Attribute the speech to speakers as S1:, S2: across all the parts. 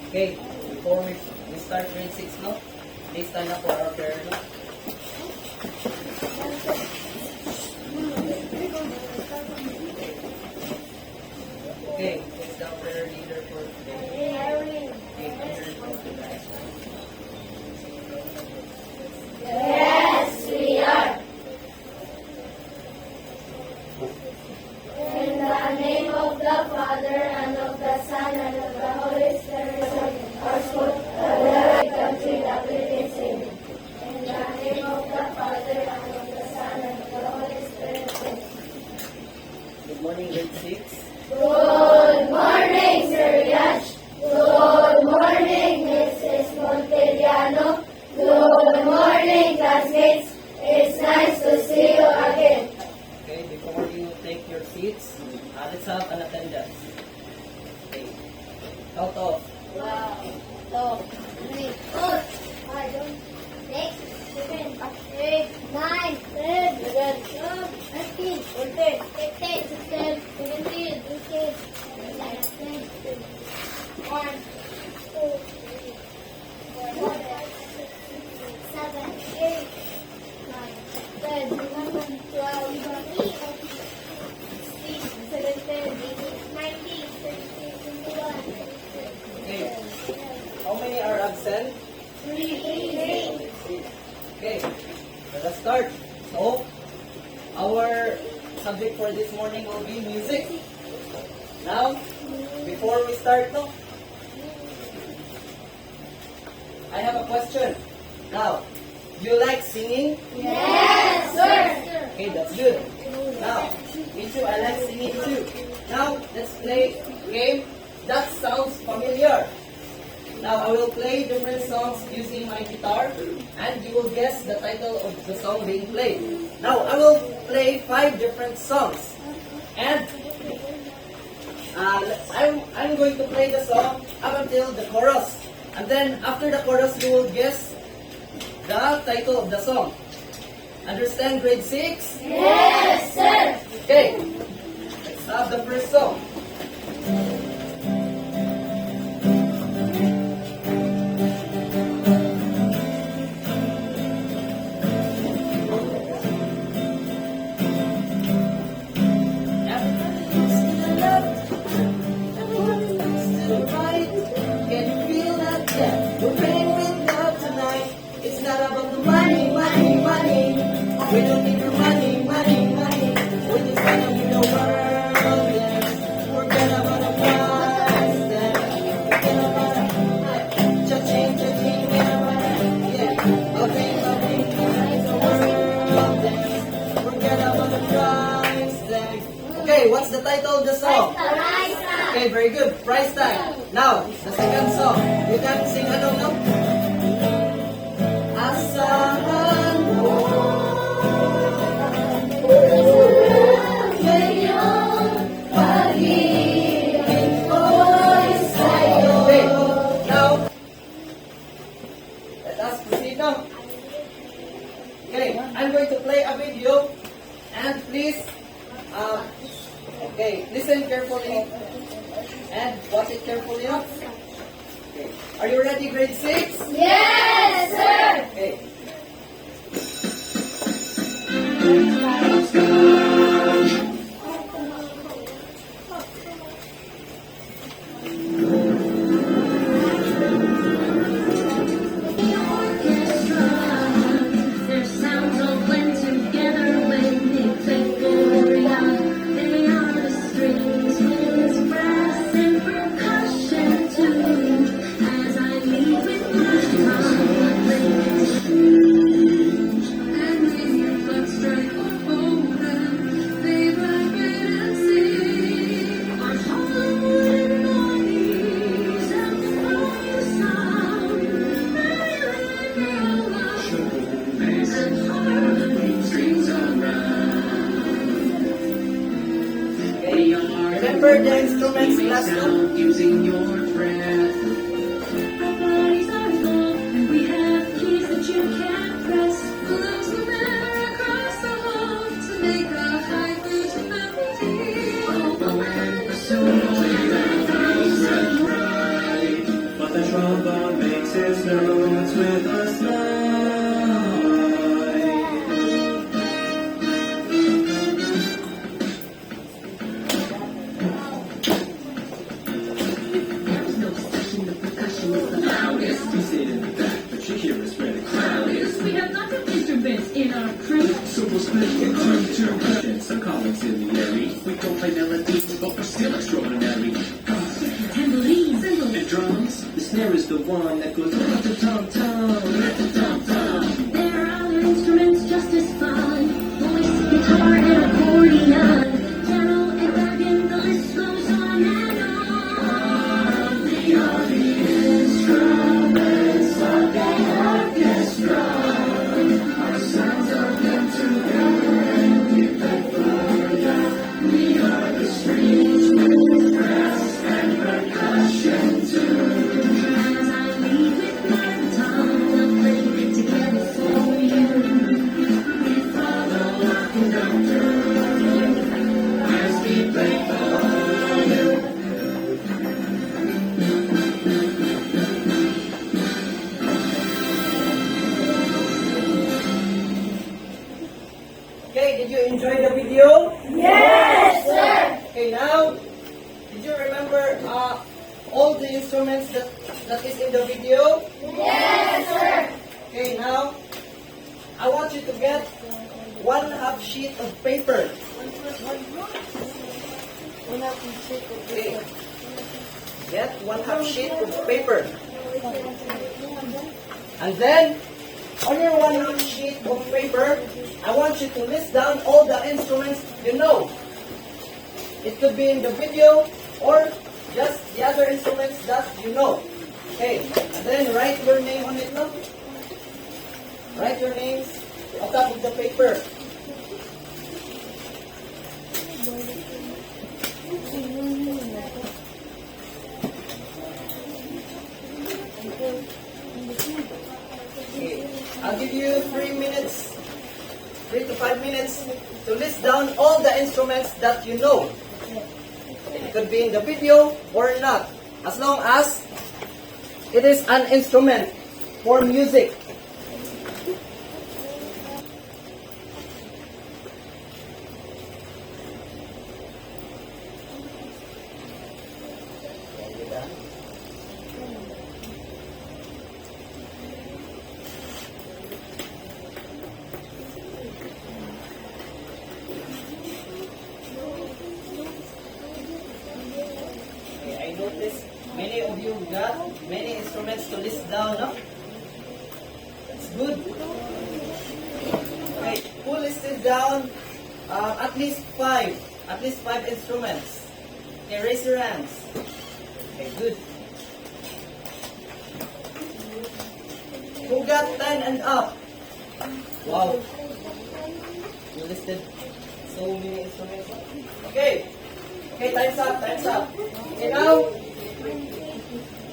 S1: Okay, before we start grade 6 no, please stand up for our prayer no. Okay, who's the prayer leader for today? Okay, prayer for today.
S2: Yes, we are. In the name of the Father, and of the Son, and of the Holy Spirit, our soul, the country that we live in. In the name of the Father, and of the Son, and of the Holy Spirit.
S1: Good morning, grade 6.
S2: Good morning, Sir Yash. Good morning, Mrs. Monteliano. Good morning, classmates. It's nice to see you again.
S1: Okay, before you take your seats, let's have an attendance. Okay, count off.
S2: 1, 2, 3, 4, 5, 6, 7, 8, 9, 10, 11, 12, 13, 14, 15, 16, 17, 18, 19, 1, 2, 3, 4, 5, 6, 7, 8, 9, 10, 11, 12, 13, 16, 17, 18, 19, 20, 21,
S1: Okay, how many are absent?
S2: 3.
S1: Okay, let us start. So, our subject for this morning will be music. Now, before we start, no, I have a question. Now, do you like singing?
S2: Yes, sir.
S1: Okay, that's good. Now, me too, I like singing too. Now, let's play a game that sounds familiar. Now, I will play different songs using my guitar, and you will guess the title of the song being played. Now, I will play 5 different songs, and I'm going to play the song up until the chorus, and then after the chorus, you will guess the title of the song. Understand, grade 6?
S2: Yes, sir.
S1: Okay, let's have the first song. Everybody looks to the left, everyone looks to the right. Can you feel that? Yeah, we're praying with love tonight. It's not about the money, money, money. We don't need your money, money, money. We're just gonna be the world, yeah. Forget about the price, yeah. Forget about the cha-ching, cha-ching, yeah. Okay, the world, yeah. Forget about the price, yeah. Okay, what's the title of the song? Okay, very good. Price tag. Now, the second song. You can sing along now. Asahan mo. Okay, now, let us proceed now. Okay, I'm going to play a video, and please, listen carefully and watch it carefully. Okay, are you ready, grade 6?
S2: Yes, sir.
S1: Okay.
S3: Their sounds all blend together when they play for ya. They are the strings with brass and percussion too. As I leave with my heart, I play strange. And when your thoughts strike a
S4: The trombone makes its notes with a slide.
S3: There's no session, the percussion is the loudest.
S4: We sit in the back, but you hear us where the crowd is.
S3: We have lots of instruments in our crew.
S4: So we'll split into two questions. Some incendiary. We don't play melodies, but we're still extraordinary.
S3: Tambourines, cymbals,
S4: And drums, the snare is the one that goes up the tom tom.
S3: there are other instruments just as fun. Voice, guitar, and accordion. Piano and organ, the list goes on and on. We are the instruments of the orchestra. Our sounds are linked together and we play for we are the strings with brass and percussion too. As I lead with my tongue, I'll play together for you. We follow our conductor as we play for you.
S1: Okay, did you enjoy the video?
S2: Yes, sir.
S1: Okay, now, did you remember all the instruments that is in the video?
S2: Yes, sir.
S1: Okay, now, I want you to get 1/2 sheet of paper. Okay. Get 1/2 sheet of paper. And then, on your 1/2 sheet of paper, I want you to list down all the instruments you know. It could be in the video or just the other instruments that you know. Okay, and then write your name on it now. Write your names on top of the paper. Okay, I'll give you 3 minutes, 3 to 5 minutes to list down all the instruments that you know. It could be in the video or not, as long as it is an instrument for music. I noticed many of you got many instruments to list down, no? That's good. Okay, who listed down at least five instruments? Okay, raise your hands. Okay, good. Who got 10 and up? Wow. You listed so many instruments. Okay. Okay, time's up, time's up. Okay, now,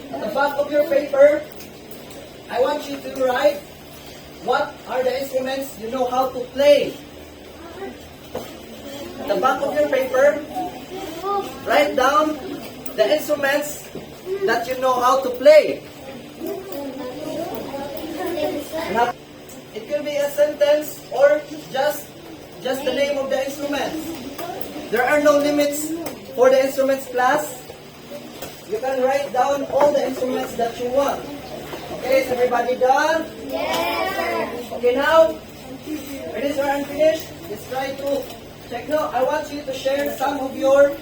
S1: at the back of your paper, I want you to write what are the instruments you know how to play. At the back of your paper, write down the instruments that you know how to play. Now, it could be a sentence or just the name of the instruments. There are no limits for the instruments class. You can write down all the instruments that you want. Okay, is everybody done?
S2: Yes,
S1: Okay, now, finished or unfinished? Let's try to check now. I want you to share some of your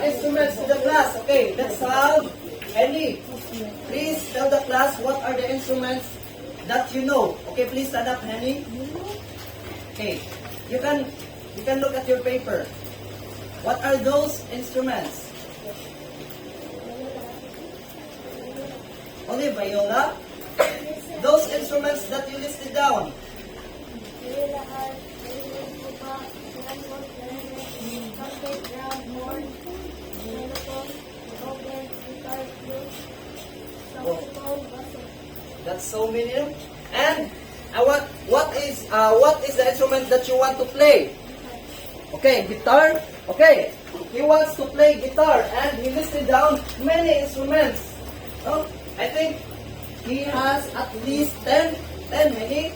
S1: instruments to the class. Okay, let's have Henry. Please tell the class what are the instruments that you know. Okay, please stand up, Henry. Okay, you can look at your paper. What are those instruments? Only viola? Those instruments that you listed down. That's so many. And what is the instrument that you want to play? Okay, guitar. Okay, he wants to play guitar and he listed down many instruments. Oh, I think he has at least 10. 10, many?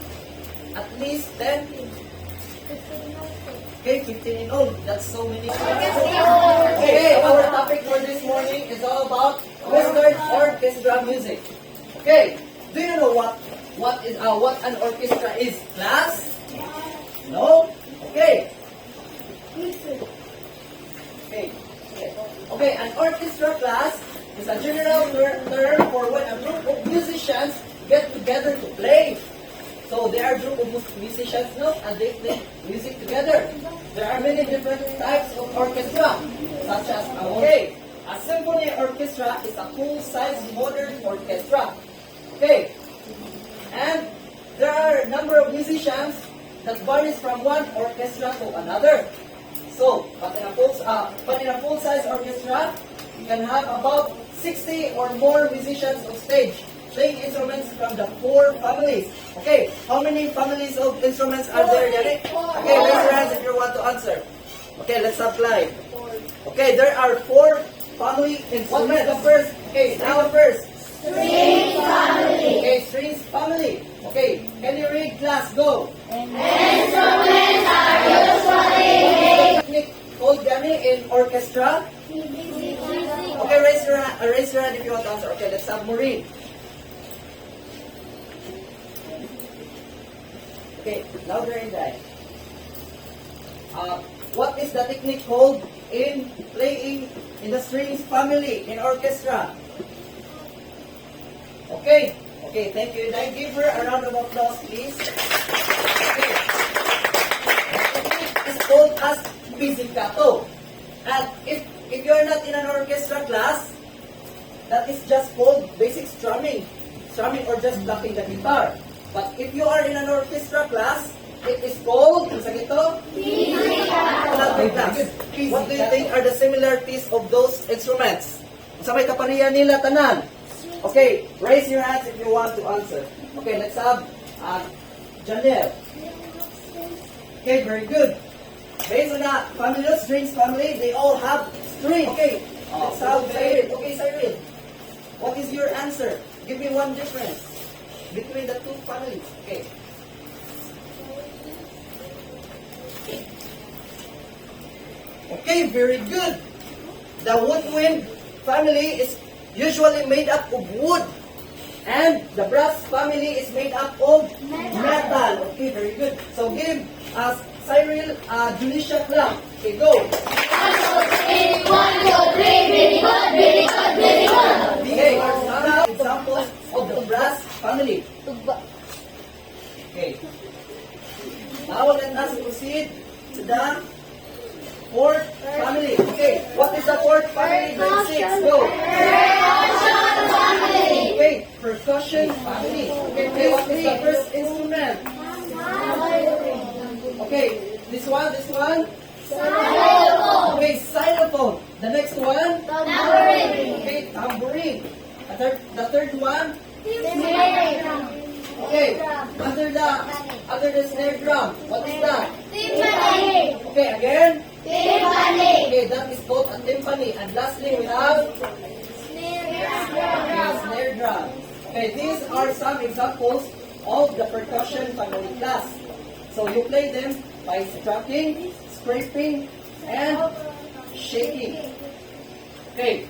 S1: At least 10. Okay, 15 in all. That's so many. Okay, our topic for this morning is all about Western orchestra music. Okay, do you know what an orchestra is, class? No? Okay. Okay, an orchestra class is a general term for when a group of musicians get together to play. So there are group of musicians now and they play music together. There are many different types of orchestra, such as a symphony orchestra is a full-size modern orchestra. Okay, and there are a number of musicians that varies from one orchestra to another. So, but in a full-size orchestra, you can have about 60 or more musicians on stage, playing instruments from the 4 families. Okay, how many families of instruments are there, Yannick? Okay, raise your hands if you want to answer. Okay, let's apply. Okay, there are 4 family instruments. What is the first? Okay, now the first.
S2: Strings family.
S1: Okay, strings family. Okay, can you read, class? Go.
S2: Instruments are usually
S1: Technique called Yannick in orchestra. Okay, raise your hand if you want to answer. Okay, let's have Maureen. Okay, louder and die. What is the technique called in playing in the strings family in orchestra? Okay, thank you. Then give her a round of applause, please. Okay. The technique is called as pizzicato. And if you're not in an orchestra class, that is just called basic strumming or just plucking the guitar. But if you are in an orchestra class, it is called, what do you think are the similarities of those instruments? Sa may kaparihan nila tanan. Okay, raise your hands if you want to answer. Okay, let's have Janelle. Okay, very good. Based on the family of strings family, they all have strings. Okay, let's have Cyril. Okay, Cyril. What is your answer? Give me one difference between the 2 families. Okay. Okay, very good. The woodwind family is usually made up of wood. And the brass family is made up of metal. Okay, very good. So give us Cyril Junisha clap. Okay, go.
S2: 1, 2, 3, very good, very good, very good.
S1: Okay, now examples of the brass family. Okay. Now let us proceed to the 4th family. Okay, what is the 4th family? Grade 6, go.
S2: Percussion family.
S1: Okay, percussion family. Okay, what is the first instrument? Okay, this one.
S2: Xylophone.
S1: Okay, xylophone. The next one?
S2: Tambourine.
S1: Okay, tambourine. The third one?
S2: Snare.
S1: Okay, under the snare drum. What is that?
S2: Timpani.
S1: Okay, again?
S2: Timpani.
S1: Okay, that is called a timpani. And lastly, we have snare drum. Okay, these are some examples of the percussion family class. So you play them by striking, scraping, and shaking. Okay.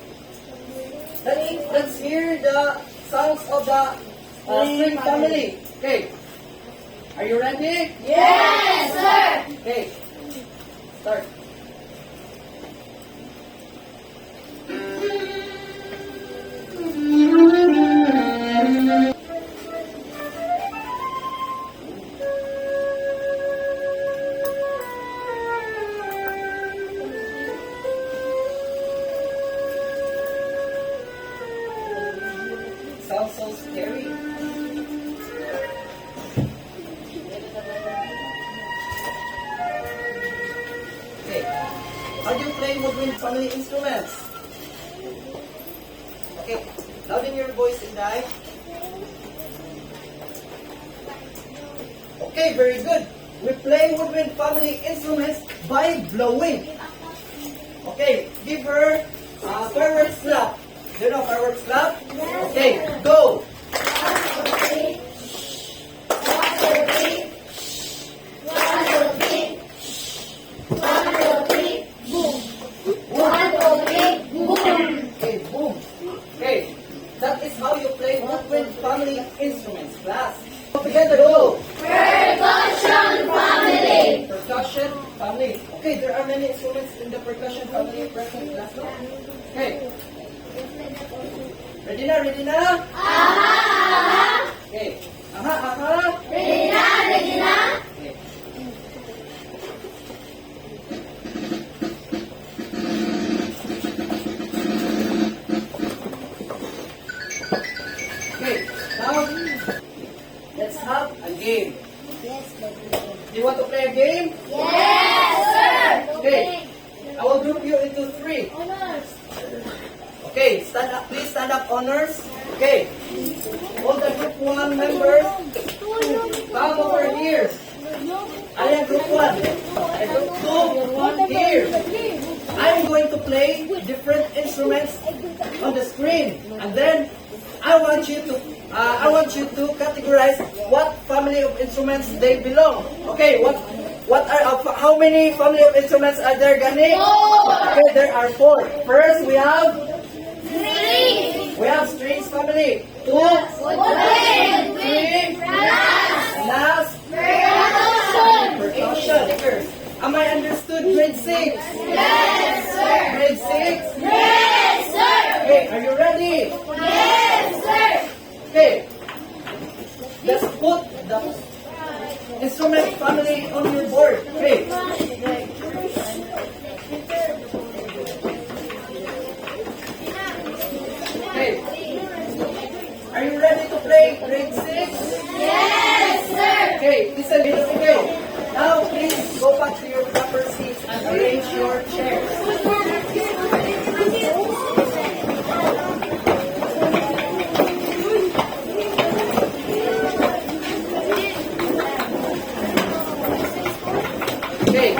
S1: Let's hear the sounds of the string family. Okay. Are you ready?
S2: Yes, sir.
S1: Okay. Start. Sounds so scary. Okay. How do you play woodwind family instruments? Okay. Louden your voice and die. Okay, very good. We play woodwind family instruments by blowing. Okay, give her fireworks clap. Do you know fireworks clap? Okay, go. go. Okay, boom. Okay, that is how you play woodwind family instruments, class. Together, go. Percussion family. Okay, there are many instruments in the percussion family present, class. Okay. Ready na? Ready na? Okay. Aha, aha. Okay. Okay, now let's have a game. Do you want to play a game? Okay, I will group you into 3. Okay, stand up. Please stand up, honors. Okay, all the group 1 members, come over here. I am group 1. And group 2, here. I'm going to play different instruments on the screen, and then I want you to categorize what family of instruments they belong. Okay, how many family of instruments are there, Gani? Okay, there are 4. First, we have strings family. 2, 3, last, percussion. Am I understood, grade 6?
S2: Yes, sir.
S1: Grade 6?
S2: Yes, sir.
S1: Okay, are you ready?
S2: Yes, sir.
S1: Okay. Just put the instrument family on your board. Okay. Okay. Are you ready to play grade 6?
S2: Yes, sir.
S1: Okay, listen, okay. Now please go back to your proper seats and arrange your chairs. Okay.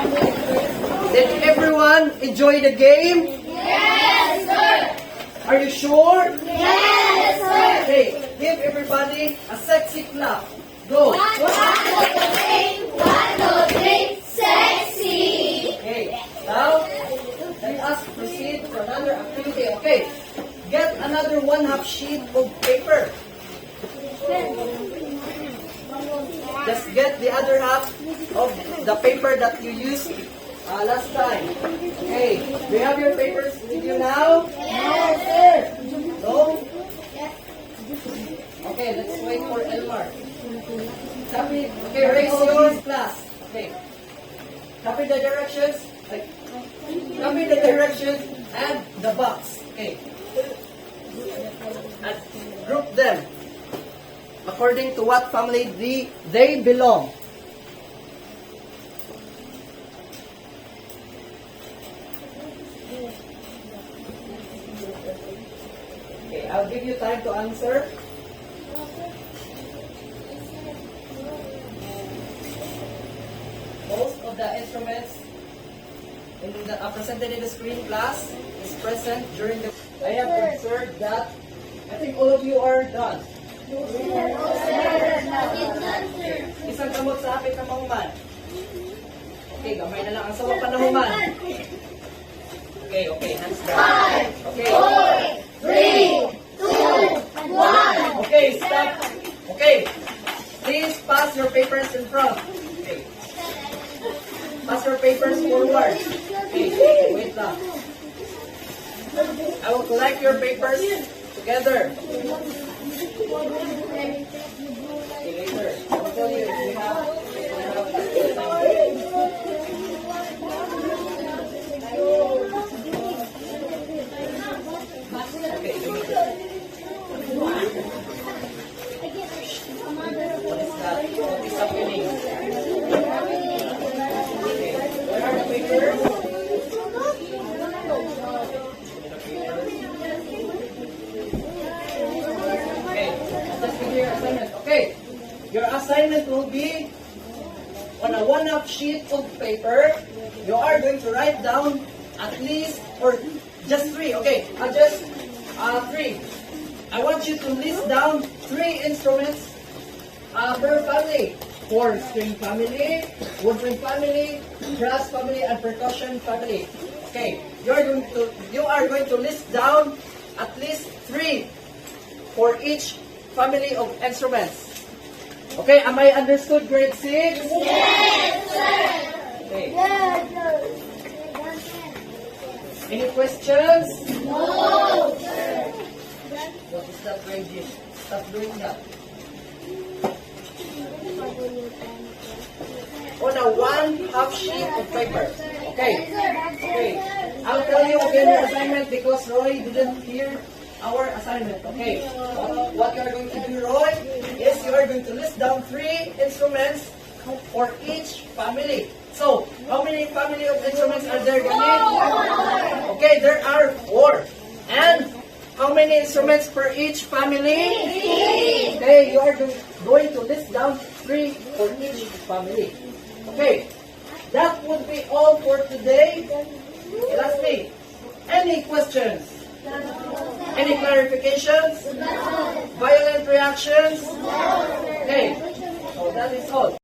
S1: Did everyone enjoy the game?
S2: Yes, sir.
S1: Are you sure?
S2: Yes, sir.
S1: Okay, give everybody a sexy clap. Go.
S2: 1, 2, 3, sexy.
S1: Okay, now let us proceed to another activity. Okay, get another 1/2 sheet of paper. Just get the other half of the paper that you used last time. Okay, do you have your papers with you now?
S2: Yes, sir.
S1: No? Okay, let's wait for Elmar. Copy, okay, raise yours, class. Okay. Copy the directions. Like, copy the directions and the box. Okay. And group them according to what family they belong. Okay, I'll give you time to answer. Most of the instruments presented in the screen class is present during the... I have observed that I think all of you are done. Isang kamot sa apit na mahuman. Okay, gamay na lang ang sawa pa na human. Okay, hands down. Okay.
S2: 3, 2, 1.
S1: Okay, stop. Okay. Please pass your papers in front. Okay. Pass your papers forward. Okay, wait lang. I will collect your papers together. Okay, later. I'll tell you if you have okay, what is that? What is happening? Okay, where are the papers? Okay, just give your assignment. Okay, your assignment will be on a 1/2 sheet of paper. You are going to write down at least, or just 3. Okay, just 3. I want you to list down 3 instruments per family. 4 string family, woodwind family, brass family, and percussion family. Okay, you are going to list down at least 3 for each family of instruments. Okay, am I understood, grade 6?
S2: Yes, sir.
S1: Okay.
S2: Yes, sir.
S1: Any questions?
S2: No, sir.
S1: What is that, grade 6? Stop doing that. On a 1/2 sheet of paper. Okay. Okay. I'll tell you again your assignment because Roy didn't hear our assignment. Okay. What you are going to do, Roy, is you are going to list down 3 instruments for each family. So, how many family of instruments are there, Ganit? Okay, there are 4. And how many instruments per each family? 3. Okay, you are going to list down 3 for each family. Okay, that would be all for today. Last me. Any questions? Any clarifications? Violent reactions? Okay, so that is all.